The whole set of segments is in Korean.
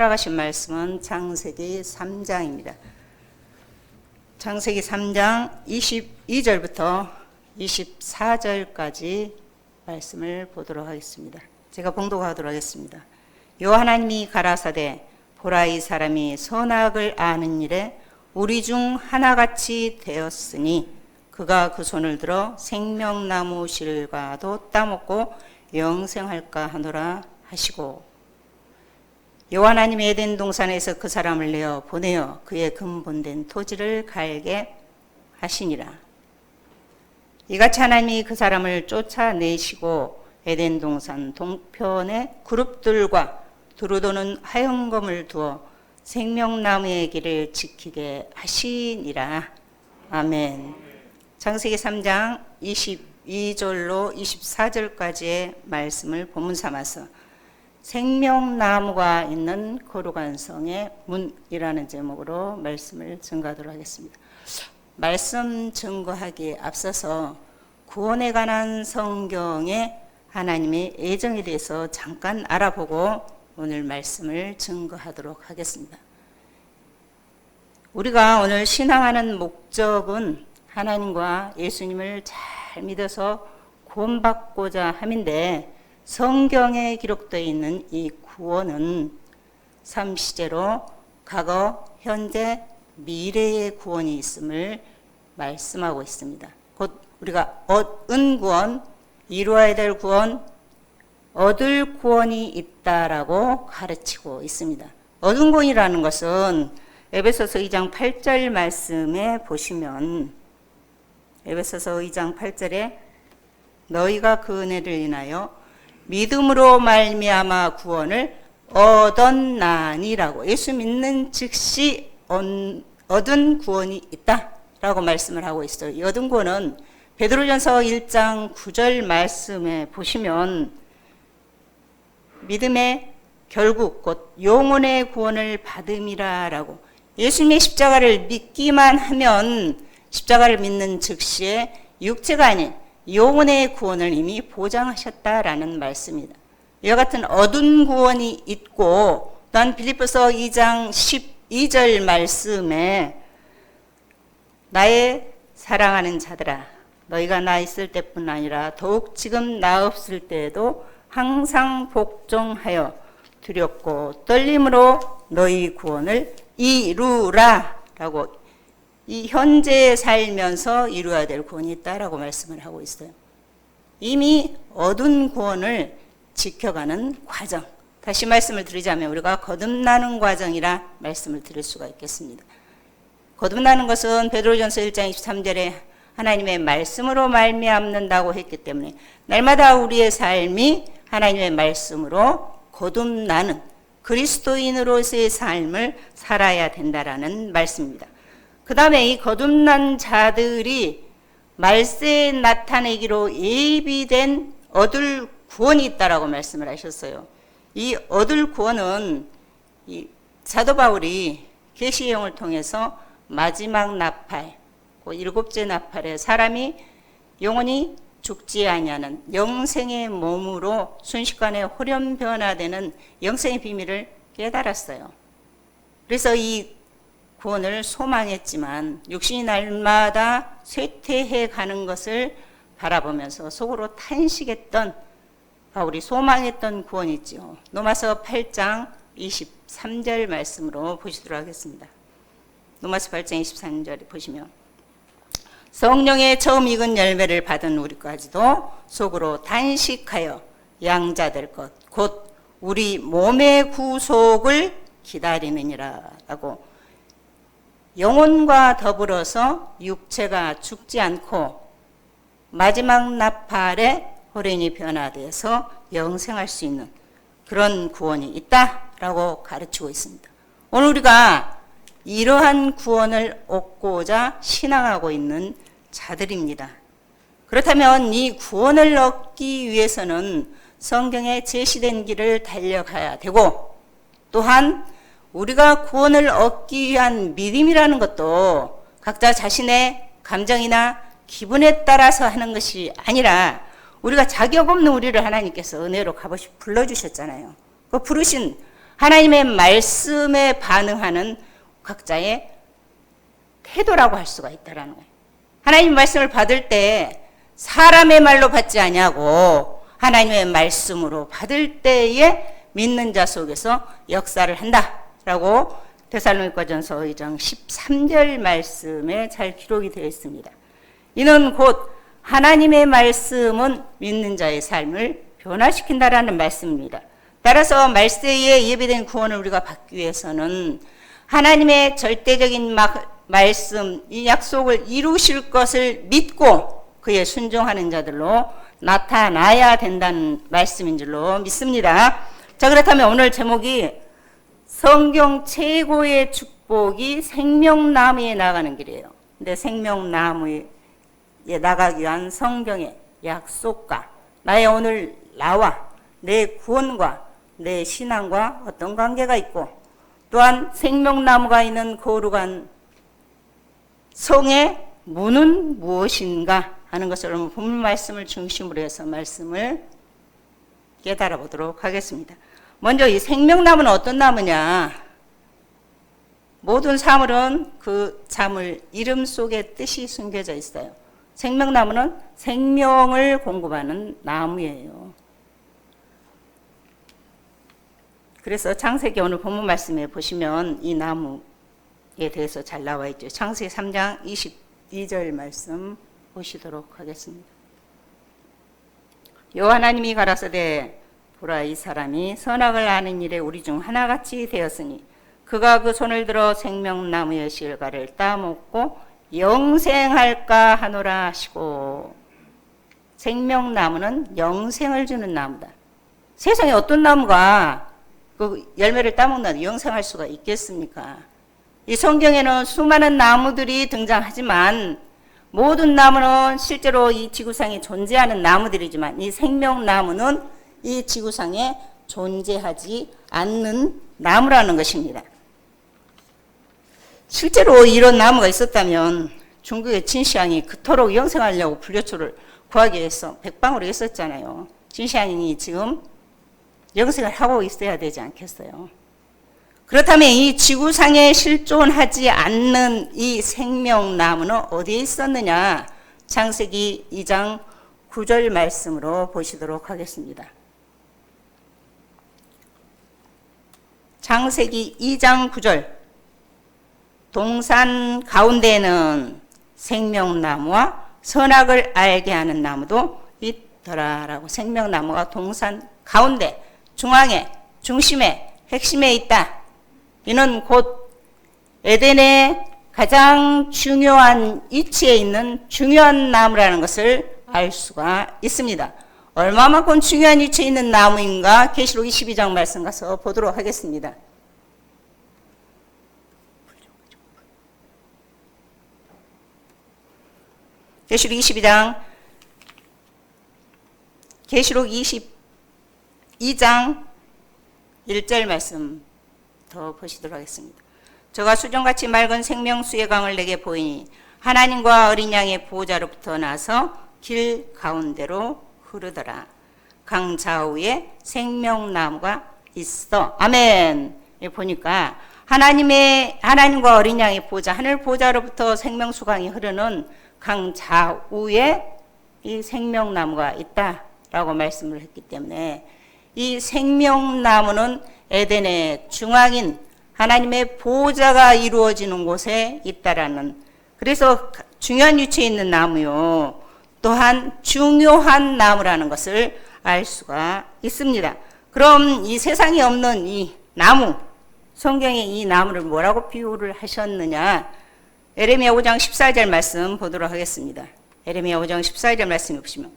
허락하신 말씀은 창세기 3장입니다. 창세기 3장 22절부터 24절까지 말씀을 보도록 하겠습니다. 제가 봉독하도록 하겠습니다. 여호와 하나님이 가라사대 보라 이 사람이 선악을 아는 일에 우리 중 하나같이 되었으니 그가 그 손을 들어 생명나무 실과도 따먹고 영생할까 하노라 하시고 여호와 하나님이 에덴 동산에서 그 사람을 내어 보내어 그의 근본된 토지를 갈게 하시니라. 이같이 하나님이 그 사람을 쫓아내시고 에덴 동산 동편에 그룹들과 두루도는 하영검을 두어 생명나무의 길을 지키게 하시니라. 아멘. 창세기 3장 22절로 24절까지의 말씀을 본문 삼아서 생명나무가 있는 거룩한성의 문이라는 제목으로 말씀을 증거하도록 하겠습니다. 말씀 증거하기에 앞서서 구원에 관한 성경의 하나님의 애정에 대해서 잠깐 알아보고 오늘 말씀을 증거하도록 하겠습니다. 우리가 오늘 신앙하는 목적은 하나님과 예수님을 잘 믿어서 구원받고자 함인데 성경에 기록되어 있는 이 구원은 3시제로 과거, 현재, 미래의 구원이 있음을 말씀하고 있습니다. 곧 우리가 얻은 구원, 이루어야 될 구원, 얻을 구원이 있다라고 가르치고 있습니다. 얻은 구원이라는 것은 에베소서 2장 8절 말씀에 보시면 에베소서 2장 8절에 너희가 그 은혜를 인하여 믿음으로 말미암아 구원을 얻었나니라고 예수 믿는 즉시 얻은 구원이 있다라고 말씀을 하고 있어요. 이 얻은 구원은 베드로전서 1장 9절 말씀에 보시면 믿음의 결국 곧 영혼의 구원을 받음이라라고 예수님의 십자가를 믿기만 하면 십자가를 믿는 즉시에 육체가 아닌 영혼의 구원을 이미 보장하셨다라는 말씀입니다. 이와 같은 얻은 구원이 있고 또한 빌립보서 2장 12절 말씀에 나의 사랑하는 자들아 너희가 나 있을 때뿐 아니라 더욱 지금 나 없을 때에도 항상 복종하여 두렵고 떨림으로 너희 구원을 이루라 라고 이 현재에 살면서 이루어야 될 구원이 있다라고 말씀을 하고 있어요. 이미 얻은 구원을 지켜가는 과정. 다시 말씀을 드리자면 우리가 거듭나는 과정이라 말씀을 드릴 수가 있겠습니다. 거듭나는 것은 베드로전서 1장 23절에 하나님의 말씀으로 말미암는다고 했기 때문에 날마다 우리의 삶이 하나님의 말씀으로 거듭나는 그리스도인으로서의 삶을 살아야 된다라는 말씀입니다. 그 다음에 이 거듭난 자들이 말세에 나타내기로 예비된 얻을 구원이 있다라고 말씀을 하셨어요. 이 얻을 구원은 이 사도 바울이 계시형을 통해서 마지막 나팔, 그 일곱째 나팔에 사람이 영원히 죽지 아니하는 영생의 몸으로 순식간에 호련 변화되는 영생의 비밀을 깨달았어요. 그래서 이 구원을 소망했지만 육신이 날마다 쇠퇴해 가는 것을 바라보면서 속으로 탄식했던 바울이 소망했던 구원이 있죠. 로마서 8장 23절 말씀으로 보시도록 하겠습니다. 로마서 8장 23절 보시면 성령의 처음 익은 열매를 받은 우리까지도 속으로 단식하여 양자될 것 곧 우리 몸의 구속을 기다리느니라 라고 영혼과 더불어서 육체가 죽지 않고 마지막 나팔에 호련이 변화되어서 영생할 수 있는 그런 구원이 있다라고 가르치고 있습니다. 오늘 우리가 이러한 구원을 얻고자 신앙하고 있는 자들입니다. 그렇다면 이 구원을 얻기 위해서는 성경에 제시된 길을 달려가야 되고 또한 우리가 구원을 얻기 위한 믿음이라는 것도 각자 자신의 감정이나 기분에 따라서 하는 것이 아니라 우리가 자격 없는 우리를 하나님께서 은혜로 값없이 불러주셨잖아요. 그 부르신 하나님의 말씀에 반응하는 각자의 태도라고 할 수가 있다라는 거예요. 하나님 말씀을 받을 때 사람의 말로 받지 아니하고 하나님의 말씀으로 받을 때에 믿는 자 속에서 역사를 한다라고 데살로니가전서 2장 13절 말씀에 잘 기록이 되어 있습니다. 이는 곧 하나님의 말씀은 믿는 자의 삶을 변화시킨다라는 말씀입니다. 따라서 말세에 예비된 구원을 우리가 받기 위해서는 하나님의 절대적인 말씀, 이 약속을 이루실 것을 믿고 그에 순종하는 자들로 나타나야 된다는 말씀인 줄로 믿습니다. 자, 그렇다면 오늘 제목이 성경 최고의 축복이 생명나무에 나가는 길이에요. 근데 생명나무에 나가기 위한 성경의 약속과 나의 오늘 나와 내 구원과 내 신앙과 어떤 관계가 있고, 또한 생명나무가 있는 거룩한 성의 문은 무엇인가 하는 것을 본문 말씀을 중심으로 해서 말씀을 깨달아 보도록 하겠습니다. 먼저 이 생명나무는 어떤 나무냐? 모든 사물은 그 사물 이름 속에 뜻이 숨겨져 있어요. 생명나무는 생명을 공급하는 나무예요. 그래서 창세기 오늘 본문 말씀에 보시면 이 나무에 대해서 잘 나와 있죠. 창세기 3장 22절 말씀 보시도록 하겠습니다. 여호와 하나님이 가라사대 보라, 이 사람이 선악을 아는 일에 우리 중 하나같이 되었으니 그가 그 손을 들어 생명나무의 실과를 따먹고 영생할까 하노라 하시고. 생명나무는 영생을 주는 나무다. 세상에 어떤 나무가 그 열매를 따먹는 영생할 수가 있겠습니까? 이 성경에는 수많은 나무들이 등장하지만 모든 나무는 실제로 이 지구상에 존재하는 나무들이지만 이 생명나무는 이 지구상에 존재하지 않는 나무라는 것입니다. 실제로 이런 나무가 있었다면 중국의 진시황이 그토록 영생하려고 불려초를 구하기 위해서 백방으로 했었잖아요. 진시황이 지금 영생을 하고 있어야 되지 않겠어요? 그렇다면 이 지구상에 실존하지 않는 이 생명나무는 어디에 있었느냐? 창세기 2장 9절 말씀으로 보시도록 하겠습니다. 창세기 2장 9절. 동산 가운데에는 생명나무와 선악을 알게 하는 나무도 있더라라고. 생명나무가 동산 가운데, 중앙에, 중심에, 핵심에 있다. 이는 곧 에덴의 가장 중요한 위치에 있는 중요한 나무라는 것을 알 수가 있습니다. 얼마만큼 중요한 위치에 있는 나무인가? 계시록 22장 말씀 가서 보도록 하겠습니다. 계시록 22장, 계시록 22장 1절 말씀 더 보시도록 하겠습니다. 저가 수정같이 맑은 생명수의 강을 내게 보이니 하나님과 어린 양의 보호자로부터 나서 길 가운데로 흐르더라. 강 좌우에 생명나무가 있어. 아멘. 보니까 하나님과 어린 양의 보호자, 하늘 보호자로부터 생명수강이 흐르는 강 좌우에 이 생명나무가 있다라고 말씀을 했기 때문에 이 생명나무는 에덴의 중앙인 하나님의 보호자가 이루어지는 곳에 있다라는, 그래서 중요한 위치에 있는 나무요, 또한 중요한 나무라는 것을 알 수가 있습니다. 그럼 이 세상에 없는 이 나무, 성경에 이 나무를 뭐라고 비유를 하셨느냐? 에레미야 5장 14절 말씀 보도록 하겠습니다. 에레미야 5장 14절 말씀 보시면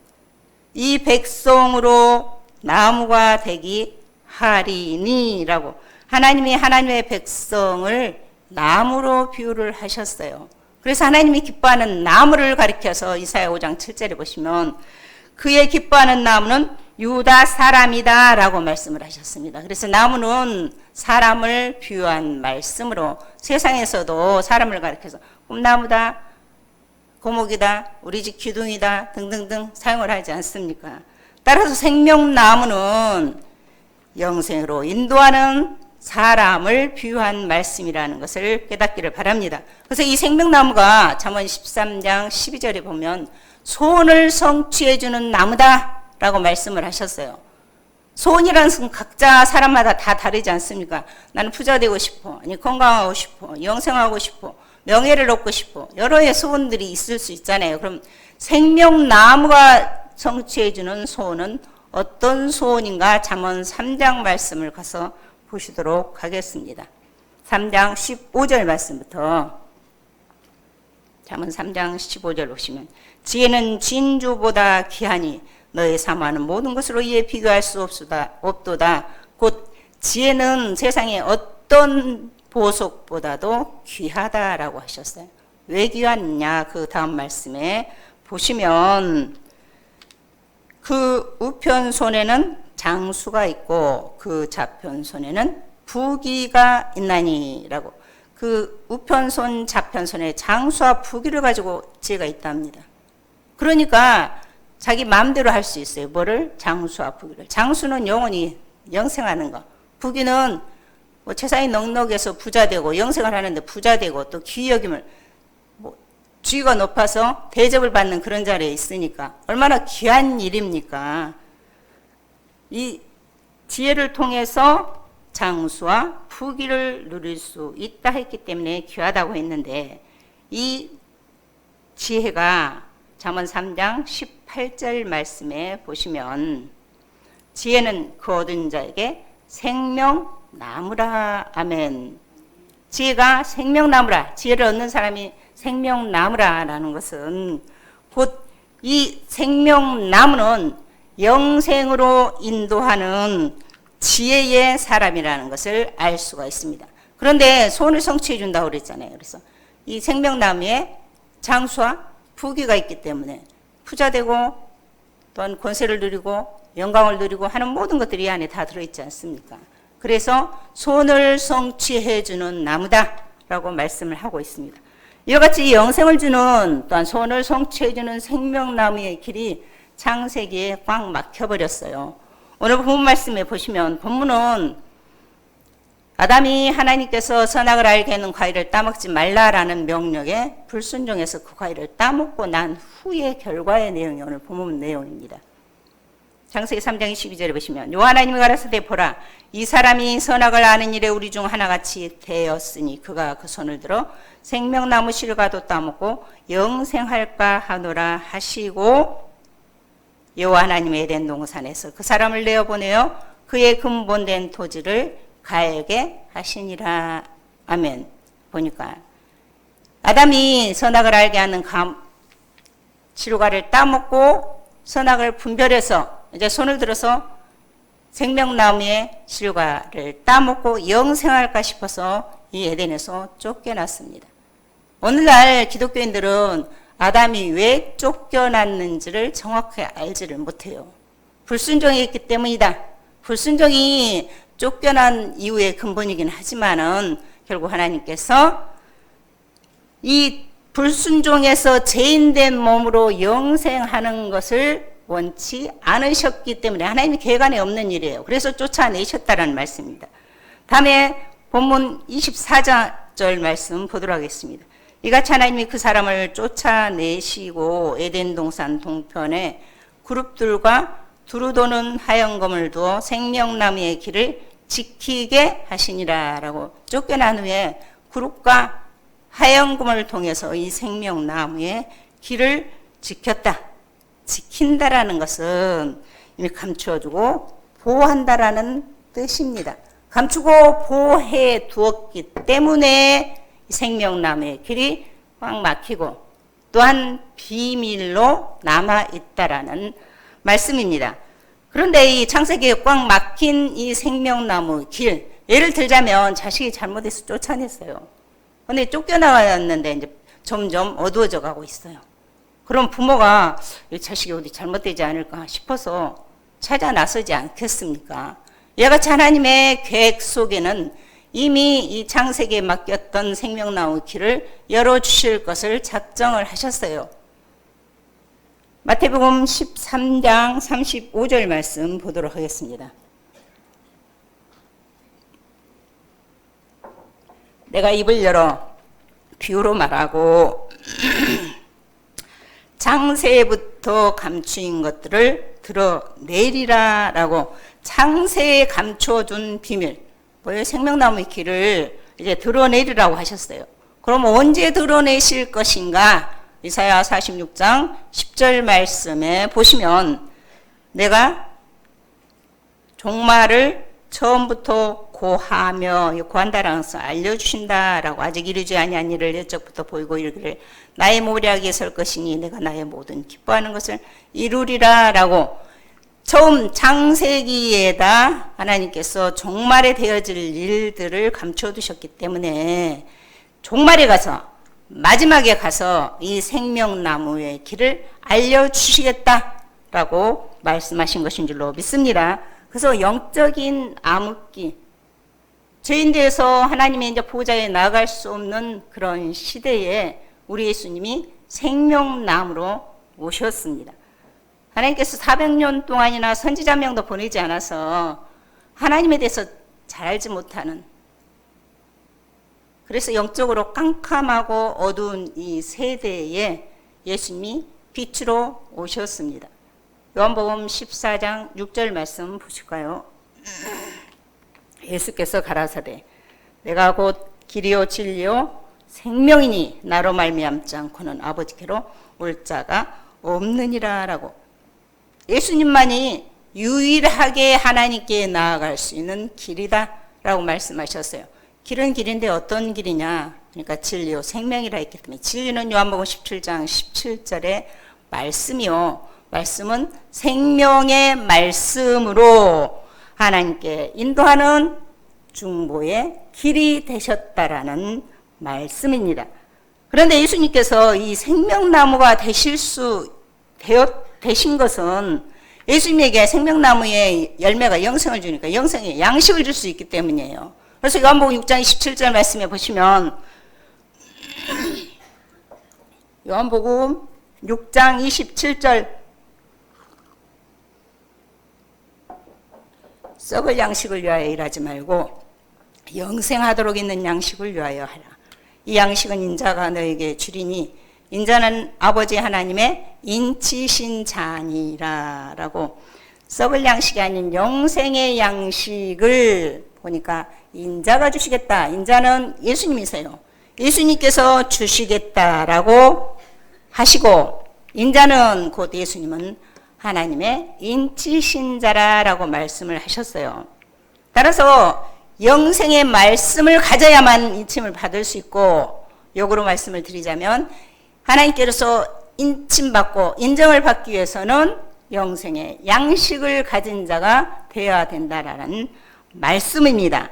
이 백성으로 나무가 되기 하리니라고, 하나님이 하나님의 백성을 나무로 비유를 하셨어요. 그래서 하나님이 기뻐하는 나무를 가리켜서 이사야 5장 7절에 보시면 그의 기뻐하는 나무는 유다 사람이다 라고 말씀을 하셨습니다. 그래서 나무는 사람을 비유한 말씀으로 세상에서도 사람을 가리켜서 꿈나무다, 고목이다, 우리 집 기둥이다 등등등 사용을 하지 않습니까? 따라서 생명나무는 영생으로 인도하는 사람을 비유한 말씀이라는 것을 깨닫기를 바랍니다. 그래서 이 생명나무가 잠언 13장 12절에 보면 소원을 성취해주는 나무다라고 말씀을 하셨어요. 소원이라는 것은 각자 사람마다 다 다르지 않습니까? 나는 부자 되고 싶어, 아니 건강하고 싶어, 영생하고 싶어, 명예를 얻고 싶어, 여러의 소원들이 있을 수 있잖아요. 그럼 생명나무가 성취해주는 소원은 어떤 소원인가? 잠언 3장 말씀을 가서 보시도록 하겠습니다. 3장 15절 말씀부터 잠언 3장 15절 보시면 지혜는 진주보다 귀하니 너의 사모하는 모든 것으로 이에 비교할 수 없도다. 곧 지혜는 세상의 어떤 보석보다도 귀하다라고 하셨어요. 왜 귀하냐? 그 다음 말씀에 보시면 그 우편손에는 장수가 있고 그 좌편손에는 부귀가 있나니라고. 그 우편손 좌편손에 장수와 부귀를 가지고 지혜가 있답니다. 그러니까 자기 마음대로 할 수 있어요. 뭐를? 장수와 부귀를. 장수는 영원히 영생하는 거. 부귀는 뭐 재산이 넉넉해서 부자 되고 영생을 하는데 부자 되고 또 귀여김을 지위가 높아서 대접을 받는 그런 자리에 있으니까 얼마나 귀한 일입니까? 이 지혜를 통해서 장수와 부귀를 누릴 수 있다 했기 때문에 귀하다고 했는데 이 지혜가 잠언 3장 18절 말씀에 보시면 지혜는 그 얻은 자에게 생명나무라. 아멘. 지혜가 생명나무라. 지혜를 얻는 사람이 생명나무라라는 것은 곧 이 생명나무는 영생으로 인도하는 지혜의 사람이라는 것을 알 수가 있습니다. 그런데 소원을 성취해 준다고 그랬잖아요. 그래서 이 생명나무에 장수와 부귀가 있기 때문에 부자 되고 또한 권세를 누리고 영광을 누리고 하는 모든 것들이 이 안에 다 들어있지 않습니까? 그래서 소원을 성취해 주는 나무다라고 말씀을 하고 있습니다. 이와 같이 영생을 주는 또한 소원을 성취해 주는 생명나무의 길이 창세기에 꽉 막혀버렸어요. 오늘 본문 말씀에 보시면 본문은 아담이 하나님께서 선악을 알게 하는 과일을 따먹지 말라라는 명령에 불순종해서 그 과일을 따먹고 난 후의 결과의 내용이 오늘 본문 내용입니다. 창세기 3장 22절에 보시면 여호와 하나님이 가라사대 보라 이 사람이 선악을 아는 일에 우리 중 하나같이 되었으니 그가 그 손을 들어 생명나무 실과도 따먹고 영생할까 하노라 하시고 여호와 하나님의 에덴 동산에서 그 사람을 내어보내어 그의 근본된 토지를 가에게 하시니라. 아멘. 보니까 아담이 선악을 알게 하는 실과를 따먹고 선악을 분별해서 이제 손을 들어서 생명나무의 실과를 따먹고 영생할까 싶어서 이 에덴에서 쫓겨났습니다. 오늘날 기독교인들은 아담이 왜 쫓겨났는지를 정확히 알지를 못해요. 불순종했기 때문이다. 불순종이 쫓겨난 이유의 근본이긴 하지만은 결국 하나님께서 이 불순종에서 죄인된 몸으로 영생하는 것을 원치 않으셨기 때문에 하나님이 계획 안에 없는 일이에요. 그래서 쫓아내셨다라는 말씀입니다. 다음에 본문 24절 말씀 보도록 하겠습니다. 이같이 하나님이 그 사람을 쫓아내시고 에덴 동산 동편에 그룹들과 두루 도는 하얀검을 두어 생명나무의 길을 지키게 하시니라 라고 쫓겨난 후에 그룹과 하얀검을 통해서 이 생명나무의 길을 지켰다. 지킨다라는 것은 이미 감추어주고 보호한다라는 뜻입니다. 감추고 보호해 두었기 때문에 생명나무의 길이 꽉 막히고 또한 비밀로 남아있다라는 말씀입니다. 그런데 이 창세기에 꽉 막힌 이 생명나무 길, 예를 들자면 자식이 잘못해서 쫓아냈어요. 근데 쫓겨나왔는데 이제 점점 어두워져 가고 있어요. 그럼 부모가 이 자식이 어디 잘못되지 않을까 싶어서 찾아 나서지 않겠습니까? 이와 같이 하나님의 계획 속에는 이미 이 창세기에 맡겼던 생명나무 길을 열어주실 것을 작정을 하셨어요. 마태복음 13장 35절 말씀 보도록 하겠습니다. 내가 입을 열어 비유로 말하고 창세부터 감추인 것들을 드러내리라 라고 창세에 감춰둔 비밀, 뭐예요? 생명나무의 길을 이제 드러내리라고 하셨어요. 그럼 언제 드러내실 것인가? 이사야 46장 10절 말씀에 보시면 내가 종말을 처음부터 고하며, 고한다라는 것을 알려주신다라고, 아직 이르지 아니한 일을 옛적부터 보이고 이르기를 나의 모략에 설 것이니 내가 나의 모든 기뻐하는 것을 이루리라 라고 처음 창세기에다 하나님께서 종말에 되어질 일들을 감춰두셨기 때문에 종말에 가서, 마지막에 가서 이 생명나무의 길을 알려주시겠다라고 말씀하신 것인 줄로 믿습니다. 그래서 영적인 암흑기, 죄인되어서 하나님의 이제 보좌에 나아갈 수 없는 그런 시대에 우리 예수님이 생명나무로 오셨습니다. 하나님께서 400년 동안이나 선지자 명도 보내지 않아서 하나님에 대해서 잘 알지 못하는, 그래서 영적으로 깜깜하고 어두운 이 세대에 예수님이 빛으로 오셨습니다. 요한복음 14장 6절 말씀 보실까요? 예수께서 가라사대 내가 곧 길이요 진리요 생명이니 나로 말미암지 않고는 아버지께로 올 자가 없느니라 라고, 예수님만이 유일하게 하나님께 나아갈 수 있는 길이다 라고 말씀하셨어요. 길은 길인데 어떤 길이냐? 그러니까 진리요 생명이라 했기 때문에, 진리는 요한복음 17장 17절의 말씀이요, 말씀은 생명의 말씀으로 하나님께 인도하는 중보의 길이 되셨다라는 말씀입니다. 그런데 예수님께서 이 생명나무가 되신 것은 예수님에게 생명나무의 열매가 영생을 주니까 영생의 양식을 줄 수 있기 때문이에요. 그래서 요한복음 6장 27절 말씀에 보시면, 요한복음 6장 27절 썩을 양식을 위하여 일하지 말고 영생하도록 있는 양식을 위하여 하라. 이 양식은 인자가 너에게 주리니 인자는 아버지 하나님의 인치신 자니라 라고, 썩을 양식이 아닌 영생의 양식을 보니까 인자가 주시겠다. 인자는 예수님이세요. 예수님께서 주시겠다라고 하시고, 인자는 곧 예수님은 하나님의 인치신 자라라고 말씀을 하셨어요. 따라서 영생의 말씀을 가져야만 인침을 받을 수 있고, 역으로 말씀을 드리자면 하나님께서 인침받고 인정을 받기 위해서는 영생의 양식을 가진 자가 되어야 된다라는 말씀입니다.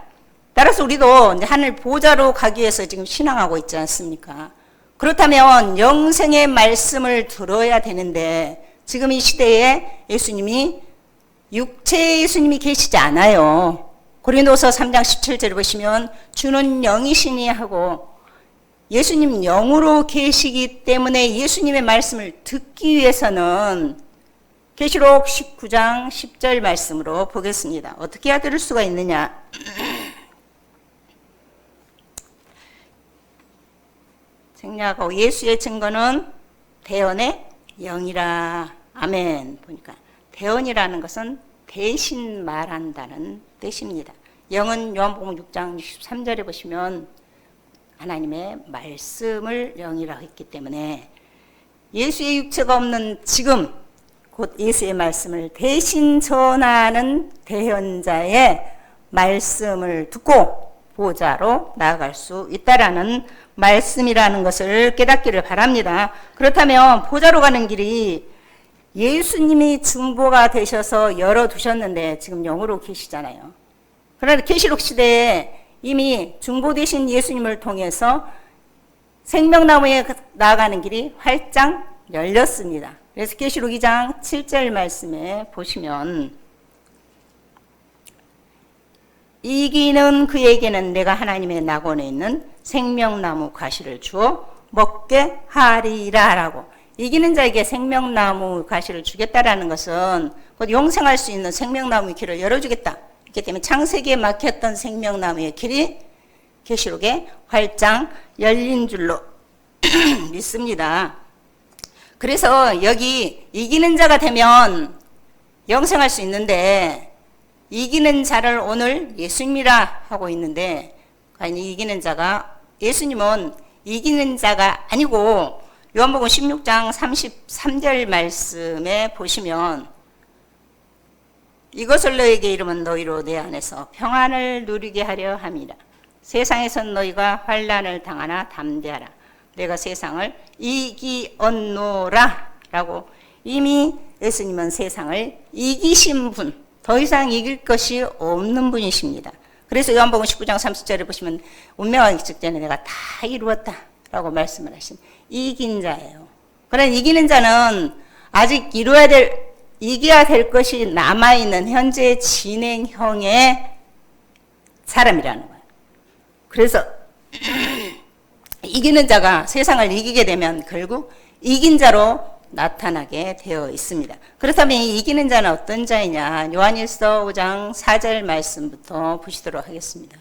따라서 우리도 이제 하늘 보좌로 가기 위해서 지금 신앙하고 있지 않습니까? 그렇다면 영생의 말씀을 들어야 되는데, 지금 이 시대에 예수님이 육체의 예수님이 계시지 않아요. 고린도서 3장 17절을 보시면 주는 영이시니 하고, 예수님 영으로 계시기 때문에 예수님의 말씀을 듣기 위해서는 계시록 19장 10절 말씀으로 보겠습니다. 어떻게 해야 들을 수가 있느냐? 생략하고, 예수의 증거는 대언의 영이라. 아멘. 보니까 대언이라는 것은 대신 말한다는 뜻입니다. 영은 요한복음 6장 63절에 보시면 하나님의 말씀을 영이라고 했기 때문에, 예수의 육체가 없는 지금 곧 예수의 말씀을 대신 전하는 대언자의 말씀을 듣고 보좌로 나아갈 수 있다라는 말씀이라는 것을 깨닫기를 바랍니다. 그렇다면 보좌로 가는 길이 예수님이 중보가 되셔서 열어두셨는데 지금 영으로 계시잖아요. 그러나 계시록 시대에 이미 중보되신 예수님을 통해서 생명나무에 나아가는 길이 활짝 열렸습니다. 그래서 계시록 2장 7절 말씀에 보시면, 이기는 그에게는 내가 하나님의 낙원에 있는 생명나무 가시를 주어 먹게 하리라 라고, 이기는 자에게 생명나무 가시를 주겠다라는 것은 곧 영생할 수 있는 생명나무의 길을 열어주겠다. 그렇기 때문에 창세기에 막혔던 생명나무의 길이 계시록에 활짝 열린 줄로 믿습니다. 그래서 여기 이기는 자가 되면 영생할 수 있는데 이기는 자를 오늘 예수님이라 하고 있는데 과연 이기는 자가 예수님은 이기는 자가 아니고 요한복음 16장 33절 말씀에 보시면 이것을 너에게 이르면 너희로 내 안에서 평안을 누리게 하려 함이라. 세상에선 너희가 환난을 당하나 담대하라. 내가 세상을 이기었노라 라고 이미 예수님은 세상을 이기신 분, 더 이상 이길 것이 없는 분이십니다. 그래서 요한복음 19장 30절에 보시면 운명하기 직전에 내가 다 이루었다 라고 말씀을 하신 이긴 자예요. 그러나 이기는 자는 아직 이겨야 될 것이 남아있는 현재 진행형의 사람이라는 거예요. 그래서 이기는 자가 세상을 이기게 되면 결국 이긴 자로 나타나게 되어 있습니다. 그렇다면 이 이기는 자는 어떤 자이냐? 요한일서 5장 4절 말씀부터 보시도록 하겠습니다.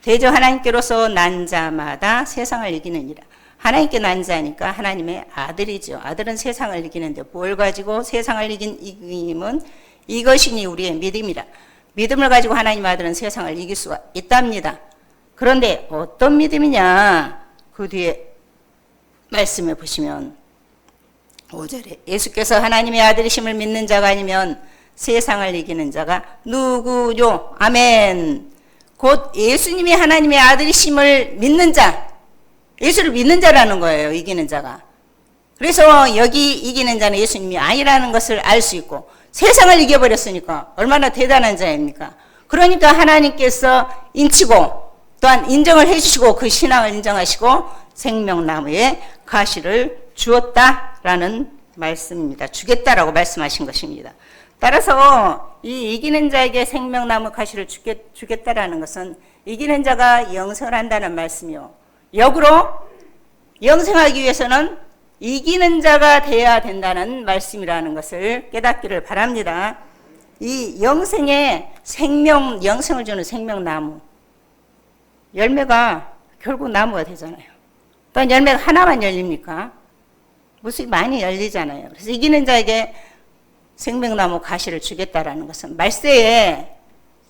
대저 하나님께로서 난 자마다 세상을 이기느니라. 하나님께 난 자니까 하나님의 아들이죠. 아들은 세상을 이기는데 뭘 가지고 세상을 이김은 이것이니 우리의 믿음이라. 믿음을 가지고 하나님 아들은 세상을 이길 수가 있답니다. 그런데 어떤 믿음이냐? 그 뒤에 말씀에 보시면 5절에 예수께서 하나님의 아들이심을 믿는 자가 아니면 세상을 이기는 자가 누구요? 아멘. 곧 예수님이 하나님의 아들이심을 믿는 자, 예수를 믿는 자라는 거예요. 이기는 자가. 그래서 여기 이기는 자는 예수님이 아니라는 것을 알 수 있고 세상을 이겨버렸으니까 얼마나 대단한 자입니까? 그러니까 하나님께서 인치고 또한 인정을 해주시고 그 신앙을 인정하시고 생명나무에 가시를 주었다라는 말씀입니다. 주겠다라고 말씀하신 것입니다. 따라서 이 이기는 자에게 생명나무 가시를 주겠다라는 것은 이기는 자가 영생을 한다는 말씀이요. 역으로 영생하기 위해서는 이기는 자가 되어야 된다는 말씀이라는 것을 깨닫기를 바랍니다. 이 영생의 영생을 주는 생명나무, 열매가 결국 나무가 되잖아요. 또 열매가 하나만 열립니까? 무슨 많이 열리잖아요. 그래서 이기는 자에게 생명나무 가시를 주겠다라는 것은 말세에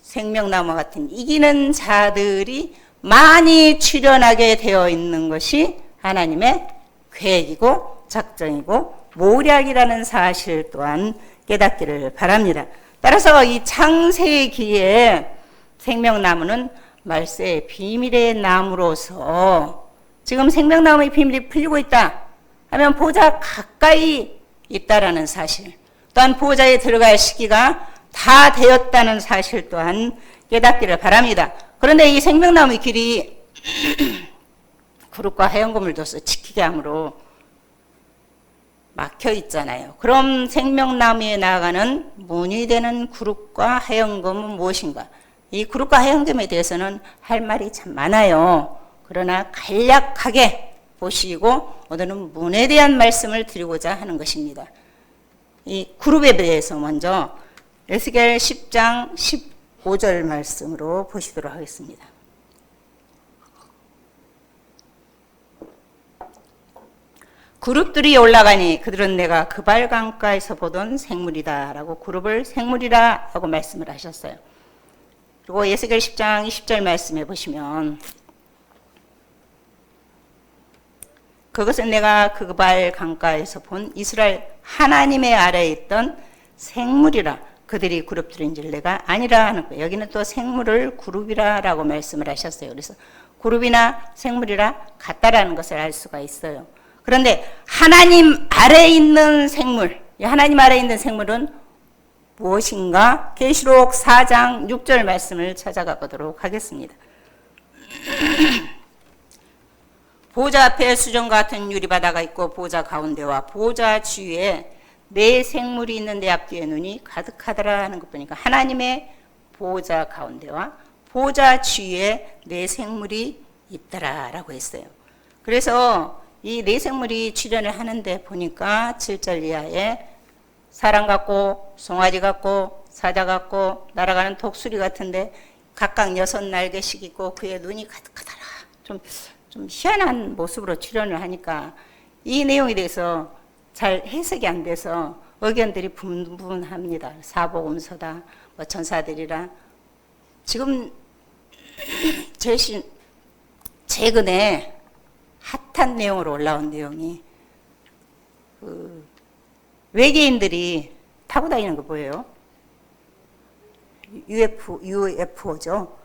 생명나무 같은 이기는 자들이 많이 출현하게 되어 있는 것이 하나님의 계획이고 작정이고 모략이라는 사실 또한 깨닫기를 바랍니다. 따라서 이 창세기에 생명나무는 말세의 비밀의 나무로서 지금 생명나무의 비밀이 풀리고 있다 하면 보좌 가까이 있다라는 사실, 또한 보좌에 들어갈 시기가 다 되었다는 사실 또한 깨닫기를 바랍니다. 그런데 이 생명나무의 길이 그룹과 하얀금을 둬서 지키게 함으로 막혀 있잖아요. 그럼 생명나무에 나아가는 문이 되는 그룹과 하얀금은 무엇인가? 이 그룹과 하얀금에 대해서는 할 말이 참 많아요. 그러나 간략하게 보시고 오늘은 문에 대한 말씀을 드리고자 하는 것입니다. 이 그룹에 대해서 먼저 에스겔 10장 15절 말씀으로 보시도록 하겠습니다. 그룹들이 올라가니 그들은 내가 그발 강가에서 보던 생물이다 라고 그룹을 생물이라 하고 말씀을 하셨어요. 그리고 에스겔 10장 20절 말씀에 보시면 그것은 내가 그발 강가에서 본 이스라엘 하나님의 아래에 있던 생물이라. 그들이 그룹들인 줄 내가 아니라 하는 거예요. 여기는 또 생물을 그룹이라 라고 말씀을 하셨어요. 그래서 그룹이나 생물이라 같다라는 것을 알 수가 있어요. 그런데 하나님 아래에 있는 생물, 하나님 아래에 있는 생물은 무엇인가? 계시록 4장 6절 말씀을 찾아가 보도록 하겠습니다. 보좌 앞에 수정과 같은 유리바다가 있고 보좌 가운데와 보좌 주위에 네 생물이 있는데 앞뒤에 눈이 가득하더라 하는 것 보니까 하나님의 보좌 가운데와 보좌 주위에 네 생물이 있더라 라고 했어요. 그래서 이 네 생물이 출현을 하는데 보니까 7절 이하에 사람 같고 송아지 같고 사자 같고 날아가는 독수리 같은데 각각 6날개씩 있고 그의 눈이 가득하더라. 좀 희한한 모습으로 출연을 하니까 이 내용에 대해서 잘 해석이 안 돼서 의견들이 분분합니다. 사복음서다, 뭐 전사들이라. 지금 최근에 핫한 내용으로 올라온 내용이 외계인들이 타고 다니는 거 보여요. UFO죠.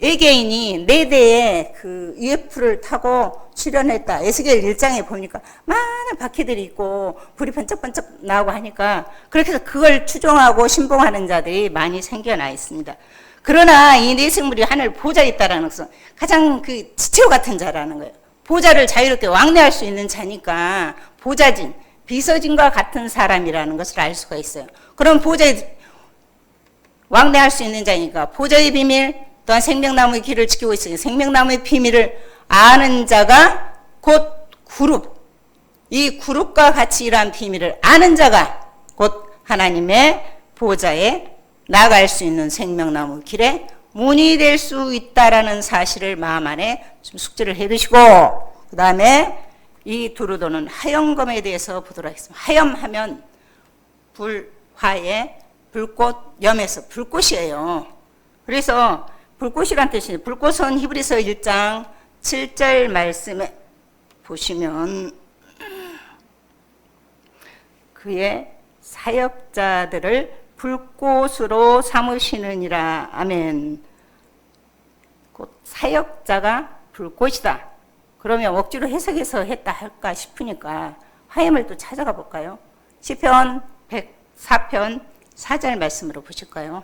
외계인이 4대의 그 UFO를 타고 출연했다. 에스겔 1장에 보니까 많은 바퀴들이 있고 불이 번쩍번쩍 나오고 하니까 그렇게 해서 그걸 추종하고 신봉하는 자들이 많이 생겨나 있습니다. 그러나 이 내생물이 하늘 보좌에 있다라는 것은 가장 그 지체와 같은 자라는 거예요. 보좌를 자유롭게 왕래할 수 있는 자니까 보좌진, 비서진과 같은 사람이라는 것을 알 수가 있어요. 그럼 보좌에 왕래할 수 있는 자니까 보좌의 비밀, 또한 생명나무의 길을 지키고 있으니 생명나무의 비밀을 아는 자가 곧 그룹, 이 그룹과 같이 일한 비밀을 아는 자가 곧 하나님의 보좌에 나갈 수 있는 생명나무 길에 문이 될 수 있다라는 사실을 마음 안에 좀 숙지를 해두시고, 그 다음에 이 두루도는 하염검에 대해서 보도록 하겠습니다. 하염하면 불화에 불꽃, 염에서 불꽃이에요. 그래서 불꽃이란 뜻이에요. 불꽃은 히브리서 1장 7절 말씀에 보시면 그의 사역자들을 불꽃으로 삼으시느니라. 아멘. 곧 사역자가 불꽃이다. 그러면 억지로 해석해서 했다 할까 싶으니까 화염을 또 찾아가 볼까요? 시편 104편 4절 말씀으로 보실까요?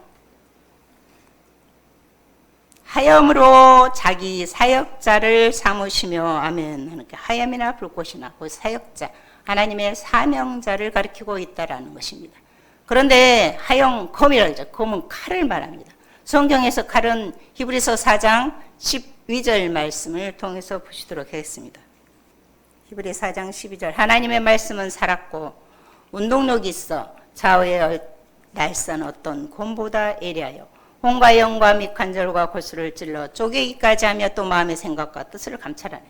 하염으로 자기 사역자를 삼으시며, 아멘. 하는 게 하염이나 불꽃이나 그 사역자, 하나님의 사명자를 가리키고 있다라는 것입니다. 그런데 하염, 검이라고 하죠. 검은 칼을 말합니다. 성경에서 칼은 히브리서 4장 12절 말씀을 통해서 보시도록 하겠습니다. 히브리 4장 12절. 하나님의 말씀은 살았고 운동력이 있어 좌우의 날선 어떤 곰보다 예리하여 혼과 영과 및 관절과 골수를 찔러 쪼개기까지 하며 또 마음의 생각과 뜻을 감찰하네.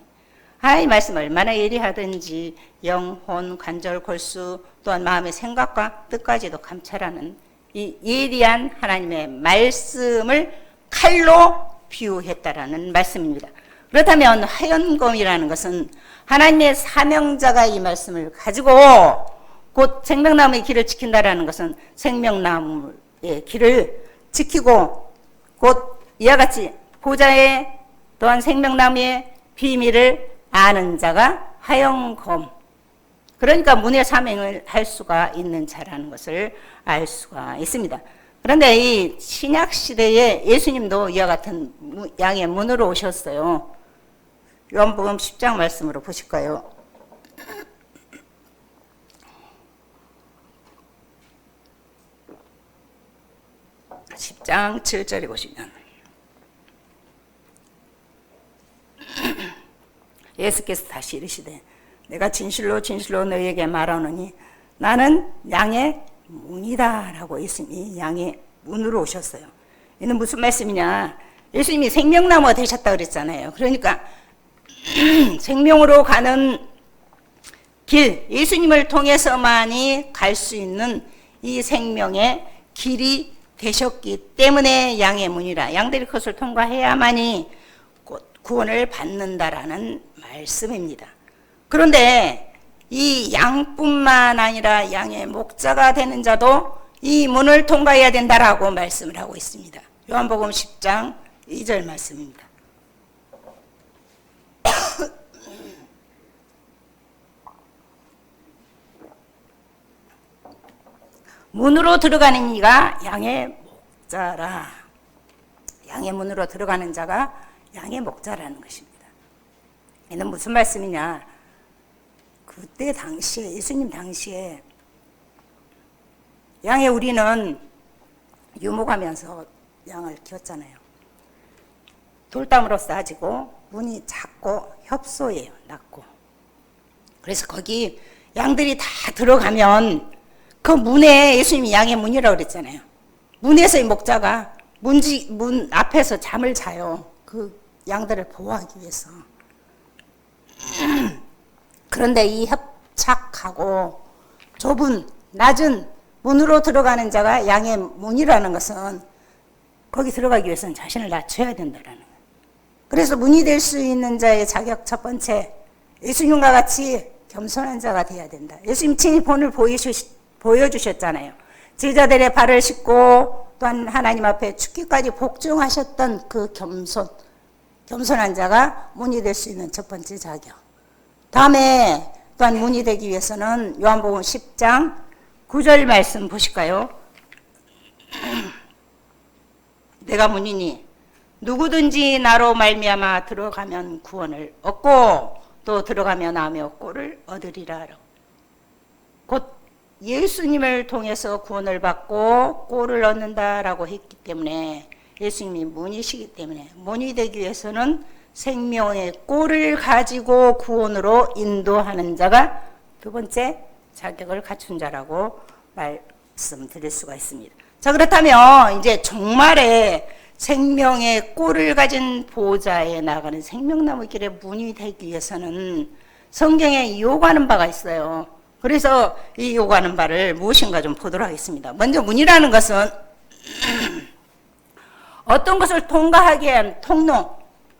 하나님의 말씀 얼마나 예리하든지 영, 혼, 관절, 골수 또한 마음의 생각과 뜻까지도 감찰하는 이 예리한 하나님의 말씀을 칼로 비유했다라는 말씀입니다. 그렇다면 하염검이라는 것은 하나님의 사명자가 이 말씀을 가지고 곧 생명나무의 길을 지킨다라는 것은 생명나무의 길을 지키고 곧 이와 같이 보좌에 또한 생명나무의 비밀을 아는 자가 하염검, 그러니까 문의 사명을 할 수가 있는 자라는 것을 알 수가 있습니다. 그런데 이 신약 시대에 예수님도 이와 같은 양의 문으로 오셨어요. 요한복음 10장 말씀으로 보실까요? 10장 7절에 보시면 예수께서 다시 이르시되 내가 진실로 진실로 너희에게 말하노니 나는 양의 문이다 라고 예수님이 양의 문으로 오셨어요. 이는 무슨 말씀이냐, 예수님이 생명나무가 되셨다 그랬잖아요. 그러니까 생명으로 가는 길, 예수님을 통해서만이 갈 수 있는 이 생명의 길이 되셨기 때문에 양의 문이라, 양들이 그것을 통과해야만이 구원을 받는다라는 말씀입니다. 그런데 이 양뿐만 아니라 양의 목자가 되는 자도 이 문을 통과해야 된다라고 말씀을 하고 있습니다. 요한복음 10장 2절 말씀입니다. 문으로 들어가는 이가 양의 목자라. 양의 문으로 들어가는 자가 양의 목자라는 것입니다. 이는 무슨 말씀이냐, 그때 당시에 예수님 당시에 양의 우리는 유목하면서 양을 키웠잖아요. 돌담으로 싸지고 문이 작고 협소해요. 낮고. 그래서 거기 양들이 다 들어가면 그 문에 예수님이 양의 문이라고 그랬잖아요. 문에서 이 목자가 문 앞에서 잠을 자요. 그 양들을 보호하기 위해서. 그런데 이 협착하고 좁은 낮은 문으로 들어가는 자가 양의 문이라는 것은 거기 들어가기 위해서는 자신을 낮춰야 된다는 거예요. 그래서 문이 될 수 있는 자의 자격 첫 번째, 예수님과 같이 겸손한 자가 되어야 된다. 예수님 친히 본을 보여주셨잖아요. 제자들의 발을 씻고 또한 하나님 앞에 죽기까지 복종하셨던 그 겸손한 자가 문이 될 수 있는 첫 번째 자격. 다음에 또한 문이 되기 위해서는 요한복음 10장 9절 말씀 보실까요? 내가 문이니 누구든지 나로 말미암아 들어가면 구원을 얻고 또 들어가며 나며 꼴을 얻으리라. 곧 예수님을 통해서 구원을 받고 꼴을 얻는다라고 했기 때문에 예수님이 문이시기 때문에 문이 되기 위해서는 생명의 꼴을 가지고 구원으로 인도하는 자가 두 번째 자격을 갖춘 자라고 말씀드릴 수가 있습니다. 자, 그렇다면 이제 종말에 생명의 꼴을 가진 보좌에 나가는 생명나무 길의 문이 되기 위해서는 성경에 요구하는 바가 있어요. 그래서 이 요구하는 바를 무엇인가 좀 보도록 하겠습니다. 먼저 문이라는 것은 어떤 것을 통과하기 위한 통로,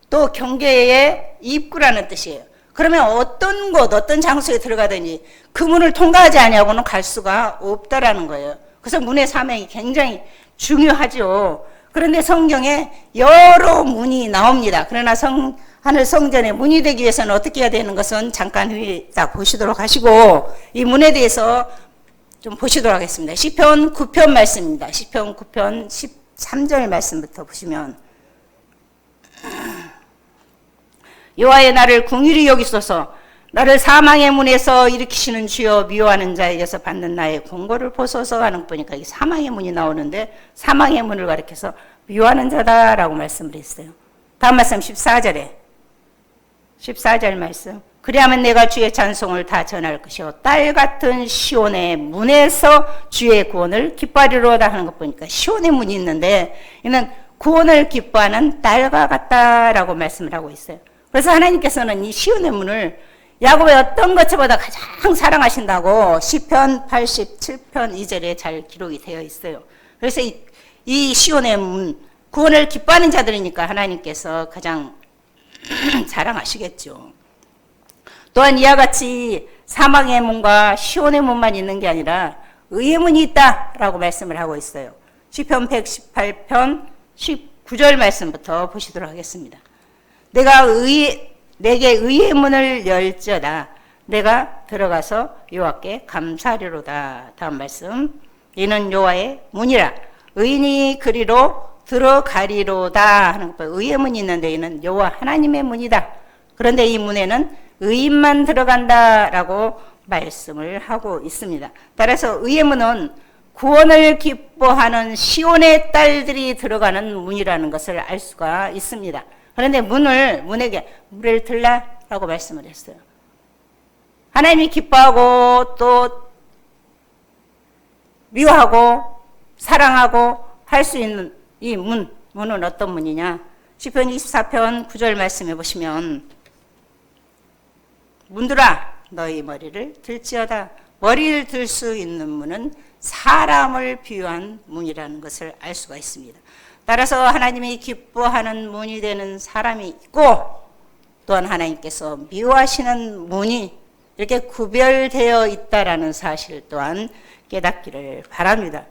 또 경계의 입구라는 뜻이에요. 그러면 어떤 곳, 어떤 장소에 들어가든지 그 문을 통과하지 아니하고는 갈 수가 없다라는 거예요. 그래서 문의 사명이 굉장히 중요하죠. 그런데 성경에 여러 문이 나옵니다. 그러나 하늘 성전에 문이 되기 위해서는 어떻게 해야 되는 것은 잠깐 후에 딱 보시도록 하시고 이 문에 대해서 좀 보시도록 하겠습니다. 시편 9편 말씀입니다. 시편 9편 13절 말씀부터 보시면 여호와의 나를 긍휼히 여기소서 나를 사망의 문에서 일으키시는 주여 미워하는 자에게서 받는 나의 공고를 보소서 하는 거 보니까 이게 사망의 문이 나오는데 사망의 문을 가리켜서 미워하는 자다라고 말씀을 했어요. 다음 말씀 14절 말씀 그리하면 내가 주의 찬송을 다 전할 것이요 딸 같은 시온의 문에서 주의 구원을 기뻐하리로다 하는 것 보니까 시온의 문이 있는데 이는 구원을 기뻐하는 딸과 같다라고 말씀을 하고 있어요. 그래서 하나님께서는 이 시온의 문을 야곱의 어떤 것보다 가장 사랑하신다고 시편 87편 2절에 잘 기록이 되어 있어요. 그래서 이 시온의 문, 구원을 기뻐하는 자들이니까 하나님께서 가장 사랑하시겠죠. 또한 이와 같이 사망의 문과 시온의 문만 있는 게 아니라 의의 문이 있다라고 말씀을 하고 있어요. 시편 118편 19절 말씀부터 보시도록 하겠습니다. 내게 의의 문을 열지어다. 내가 들어가서 여호와께 감사하리로다. 다음 말씀. 이는 여호와의 문이라. 의인이 그리로 들어가리로다 하는 것. 의의 문이 있는데 이는 여호와 하나님의 문이다. 그런데 이 문에는 의인만 들어간다라고 말씀을 하고 있습니다. 따라서 의의 문은 구원을 기뻐하는 시온의 딸들이 들어가는 문이라는 것을 알 수가 있습니다. 그런데 문에게 물을 들라라고 말씀을 했어요. 하나님이 기뻐하고 또 미워하고 사랑하고 할 수 있는 이 문은 어떤 문이냐? 시편 24편 9절 말씀해 보시면 문들아 너희 머리를 들지어다. 머리를 들 수 있는 문은 사람을 비유한 문이라는 것을 알 수가 있습니다. 따라서 하나님이 기뻐하는 문이 되는 사람이 있고 또한 하나님께서 미워하시는 문이 이렇게 구별되어 있다라는 사실 또한 깨닫기를 바랍니다.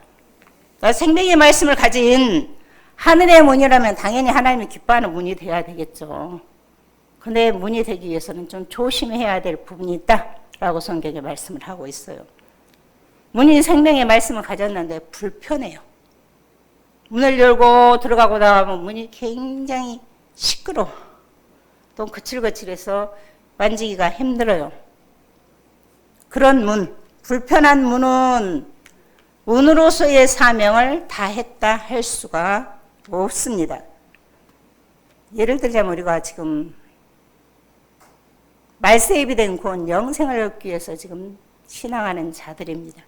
생명의 말씀을 가진 하늘의 문이라면 당연히 하나님이 기뻐하는 문이 되어야 되겠죠. 근데 문이 되기 위해서는 좀 조심해야 될 부분이 있다라고 성경에 말씀을 하고 있어요. 문이 생명의 말씀을 가졌는데 불편해요. 문을 열고 들어가고 나가면 문이 굉장히 시끄러워. 또 거칠거칠해서 만지기가 힘들어요. 그런 문, 불편한 문은 문으로서의 사명을 다했다 할 수가 없습니다. 예를 들자면 우리가 지금 말세입이 된 구원 영생을 얻기 위해서 지금 신앙하는 자들입니다.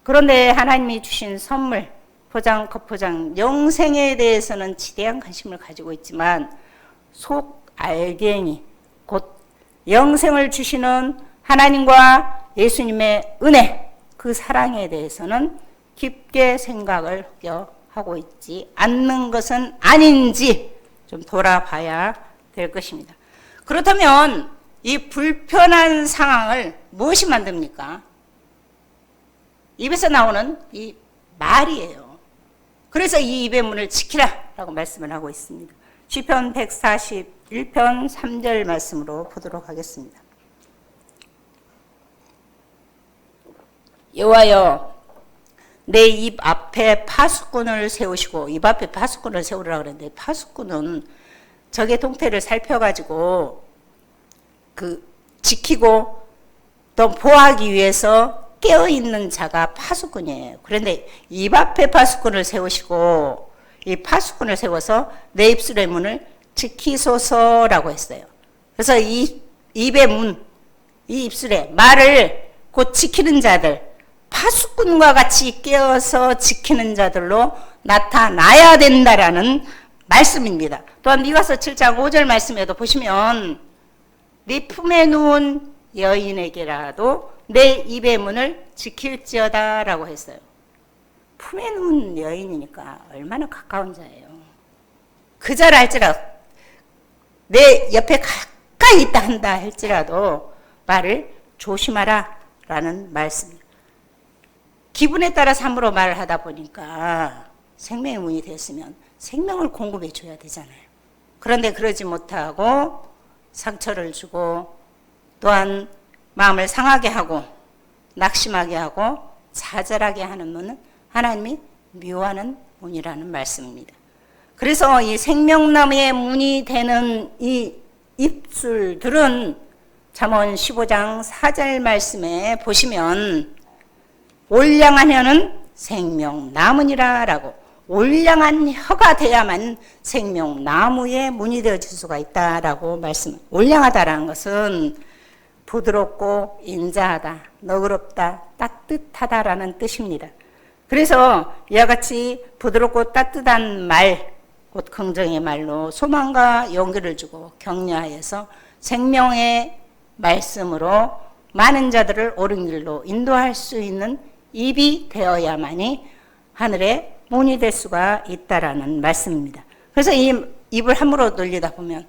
그런데 하나님이 주신 선물, 포장, 겉포장, 영생에 대해서는 지대한 관심을 가지고 있지만 속 알갱이, 곧 영생을 주시는 하나님과 예수님의 은혜, 그 사랑에 대해서는 깊게 생각을 하고 있지 않는 것은 아닌지 좀 돌아봐야 될 것입니다. 그렇다면 이 불편한 상황을 무엇이 만듭니까? 입에서 나오는 이 말이에요. 그래서 이 입의 문을 지키라 라고 말씀을 하고 있습니다. 시편 141편 3절 말씀으로 보도록 하겠습니다. 여호와여, 내 입 앞에 파수꾼을 세우시고, 입 앞에 파수꾼을 세우라고 그랬는데, 파수꾼은 적의 동태를 살펴가지고 지키고 또 보호하기 위해서 깨어있는 자가 파수꾼이에요. 그런데 입 앞에 파수꾼을 세우시고 이 파수꾼을 세워서 내 입술의 문을 지키소서라고 했어요. 그래서 이 입의 문, 이 입술의 말을 곧 지키는 자들, 파수꾼과 같이 깨어서 지키는 자들로 나타나야 된다라는 말씀입니다. 또한 미가서 7장 5절 말씀에도 보시면 네 품에 누운 여인에게라도 내 입의 문을 지킬지어다 라고 했어요. 품에 누운 여인이니까 얼마나 가까운 자예요. 그 자를 할지라도 내 옆에 가까이 있다 한다 할지라도 말을 조심하라 라는 말씀입니다. 기분에 따라서 함부로 말을 하다 보니까 생명의 문이 됐으면 생명을 공급해 줘야 되잖아요. 그런데 그러지 못하고 상처를 주고 또한 마음을 상하게 하고 낙심하게 하고 좌절하게 하는 문은 하나님이 미워하는 문이라는 말씀입니다. 그래서 이 생명나무의 문이 되는 이 입술들은 잠언 15장 4절 말씀에 보시면 올량한 혀는 생명나무니라 라고, 올량한 혀가 돼야만 생명나무의 문이 되어질 수가 있다라고 말씀. 올량하다라는 것은 부드럽고 인자하다, 너그럽다, 따뜻하다라는 뜻입니다. 그래서 이와 같이 부드럽고 따뜻한 말, 곧 긍정의 말로 소망과 용기를 주고 격려하여서 생명의 말씀으로 많은 자들을 옳은 길로 인도할 수 있는 입이 되어야만이 하늘의 문이 될 수가 있다라는 말씀입니다. 그래서 이 입을 함부로 놀리다 보면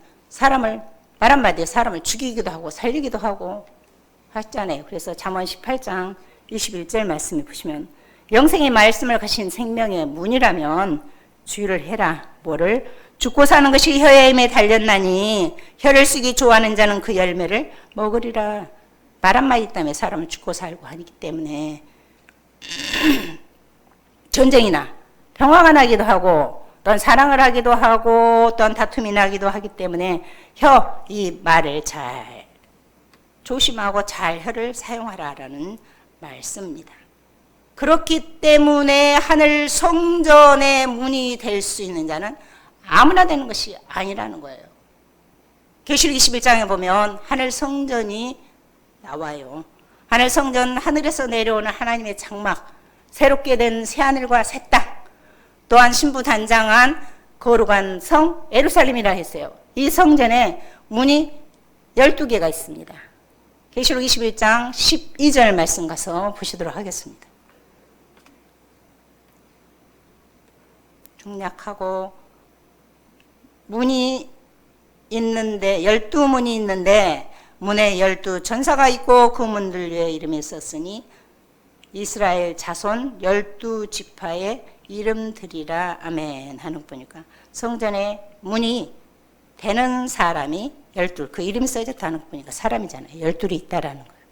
말 한마디에 사람을 죽이기도 하고 살리기도 하고 하잖아요. 그래서 잠언 18장 21절 말씀에 보시면 영생의 말씀을 가신 생명의 문이라면 주의를 해라. 뭐를? 죽고 사는 것이 혀의 힘에 달렸나니 혀를 쓰기 좋아하는 자는 그 열매를 먹으리라. 말 한마디 때문에 사람을 죽고 살고 하기 때문에 전쟁이나 평화가 나기도 하고 또한 사랑을 하기도 하고 또한 다툼이 나기도 하기 때문에 이 말을 잘 조심하고 잘 혀를 사용하라라는 말씀입니다. 그렇기 때문에 하늘 성전의 문이 될 수 있는 자는 아무나 되는 것이 아니라는 거예요. 계시록 21장에 보면 하늘 성전이 나와요. 하늘 성전, 하늘에서 내려오는 하나님의 장막, 새롭게 된 새하늘과 새 땅, 또한 신부단장한 거룩한 성 예루살렘이라 했어요. 이 성전에 문이 12개가 있습니다. 계시록 21장 12절 말씀 가서 보시도록 하겠습니다. 중략하고 문이 있는데 12문이 있는데 문에 12전사가 있고 그 문들 위에 이름이 썼으니 이스라엘 자손 12지파의 이름들이라 아멘 하는 거니까 성전에 문이 되는 사람이 12, 그 이름이 써졌다는 거 보니까 사람이잖아요. 12이 있다라는 거예요.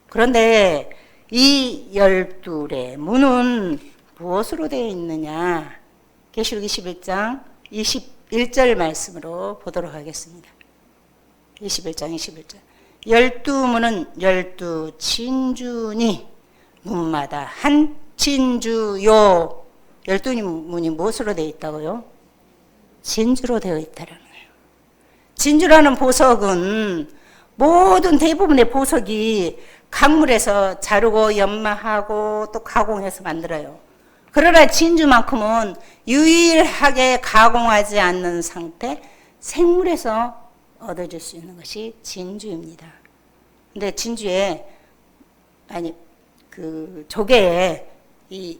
그런데 이 12의 문은 무엇으로 되어 있느냐? 계시록 21장 21절 말씀으로 보도록 하겠습니다. 21장 21절. 12문은 12진주니 문마다 한 진주요. 12문이 무엇으로 되어 있다고요? 진주로 되어 있다라는 거예요. 진주라는 보석은 모든 대부분의 보석이 강물에서 자르고 연마하고 또 가공해서 만들어요. 그러나 진주만큼은 유일하게 가공하지 않는 상태, 생물에서 얻어질 수 있는 것이 진주입니다. 근데 진주에, 조개에 이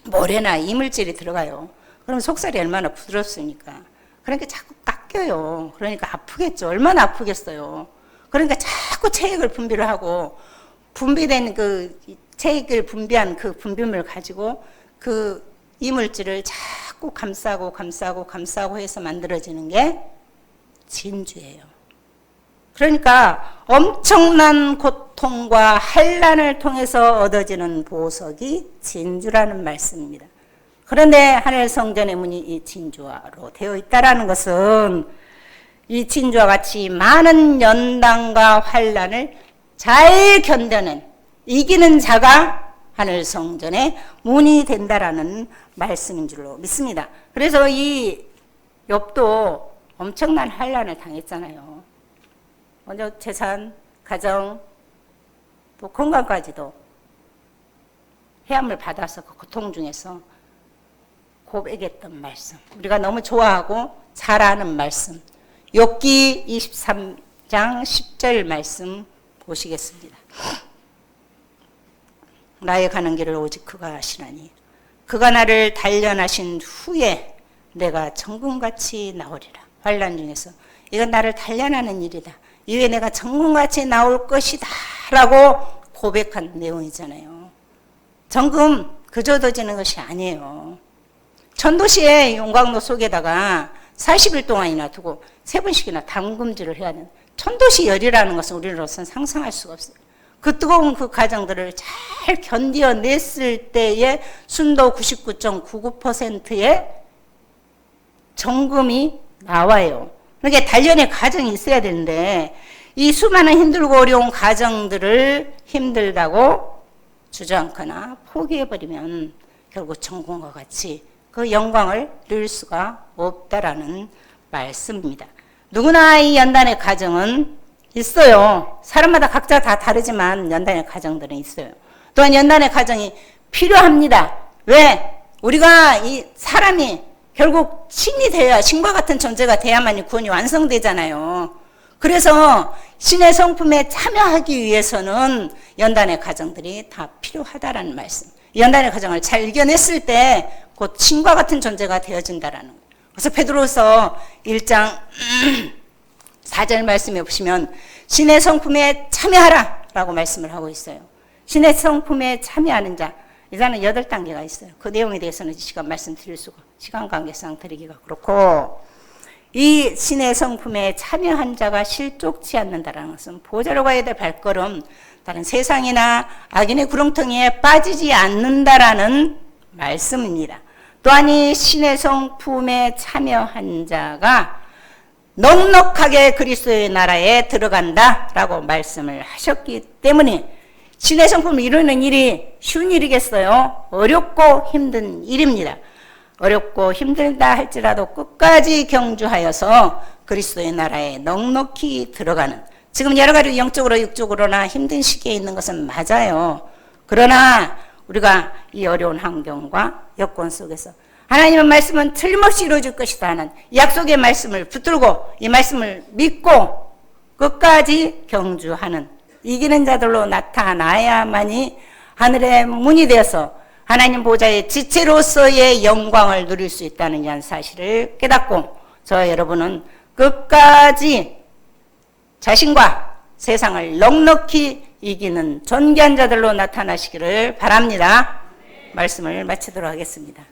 모래나 이물질이 들어가요. 그럼 속살이 얼마나 부드럽습니까? 그러니까 자꾸 깎여요. 그러니까 아프겠죠. 얼마나 아프겠어요. 그러니까 자꾸 체액을 분비를 하고, 분비된 체액을 분비한 그 분비물을 가지고 그 이물질을 자꾸 감싸고 해서 만들어지는 게 진주예요. 그러니까 엄청난 고통과 환난을 통해서 얻어지는 보석이 진주라는 말씀입니다. 그런데 하늘 성전의 문이 이 진주화로 되어 있다라는 것은 이 진주와 같이 많은 연단과 환난을 잘 견뎌낸 이기는 자가 하늘 성전의 문이 된다라는 말씀인 줄로 믿습니다. 그래서 이 욥도 엄청난 환난을 당했잖아요. 먼저 재산, 가정, 또 건강까지도 해함을 받아서 그 고통 중에서 고백했던 말씀, 우리가 너무 좋아하고 잘 아는 말씀, 욥기 23장 10절 말씀 보시겠습니다. 나의 가는 길을 오직 그가 아시나니 그가 나를 단련하신 후에 내가 정금같이 나오리라. 환난 중에서 이건 나를 단련하는 일이다. 이후에 내가 정금같이 나올 것이다 라고 고백한 내용이잖아요. 정금 그저 얻어지는 것이 아니에요. 전도시의 용광로 속에다가 40일 동안이나 두고 3번씩이나 담금질을 해야 하는 천도시 열이라는 것은 우리로서는 상상할 수가 없어요. 그 뜨거운 그 과정들을 잘 견뎌냈을 때에 순도 99.99%의 정금이 나와요. 그러니까 단련의 과정이 있어야 되는데 이 수많은 힘들고 어려운 과정들을 힘들다고 주저앉거나 포기해버리면 결국 정금과 같이 그 영광을 누릴 수가 없다라는 말씀입니다. 누구나 이 연단의 과정은 있어요. 사람마다 각자 다 다르지만 연단의 과정들은 있어요. 또한 연단의 과정이 필요합니다. 왜? 우리가 이 사람이 결국 신이 돼야, 신과 같은 존재가 돼야만이 구원이 완성되잖아요. 그래서 신의 성품에 참여하기 위해서는 연단의 과정들이 다 필요하다라는 말씀. 연단의 과정을 잘 이겨냈을 때 곧 신과 같은 존재가 되어진다라는 거예요. 그래서 베드로서 1장 4절 말씀에 보시면 신의 성품에 참여하라 라고 말씀을 하고 있어요. 신의 성품에 참여하는 자, 이자는 8단계가 있어요. 그 내용에 대해서는 시간 말씀드릴 수가, 시간 관계상 드리기가 그렇고, 이 신의 성품에 참여한 자가 실족치 않는다라는 것은 보좌로 가야 될 발걸음, 다른 세상이나 악인의 구렁텅이에 빠지지 않는다라는 말씀입니다. 또한 이 신의 성품에 참여한 자가 넉넉하게 그리스도의 나라에 들어간다라고 말씀을 하셨기 때문에 신의 성품을 이루는 일이 쉬운 일이겠어요? 어렵고 힘든 일입니다. 어렵고 힘들다 할지라도 끝까지 경주하여서 그리스도의 나라에 넉넉히 들어가는, 지금 여러 가지 영적으로 육적으로나 힘든 시기에 있는 것은 맞아요. 그러나 우리가 이 어려운 환경과 여건 속에서 하나님의 말씀은 틀림없이 이루어질 것이다 하는 약속의 말씀을 붙들고 이 말씀을 믿고 끝까지 경주하는 이기는 자들로 나타나야만이 하늘의 문이 되어서 하나님 보좌의 지체로서의 영광을 누릴 수 있다는 이 사실을 깨닫고 저와 여러분은 끝까지 자신과 세상을 넉넉히 이기는 존귀한 자들로 나타나시기를 바랍니다. 말씀을 마치도록 하겠습니다.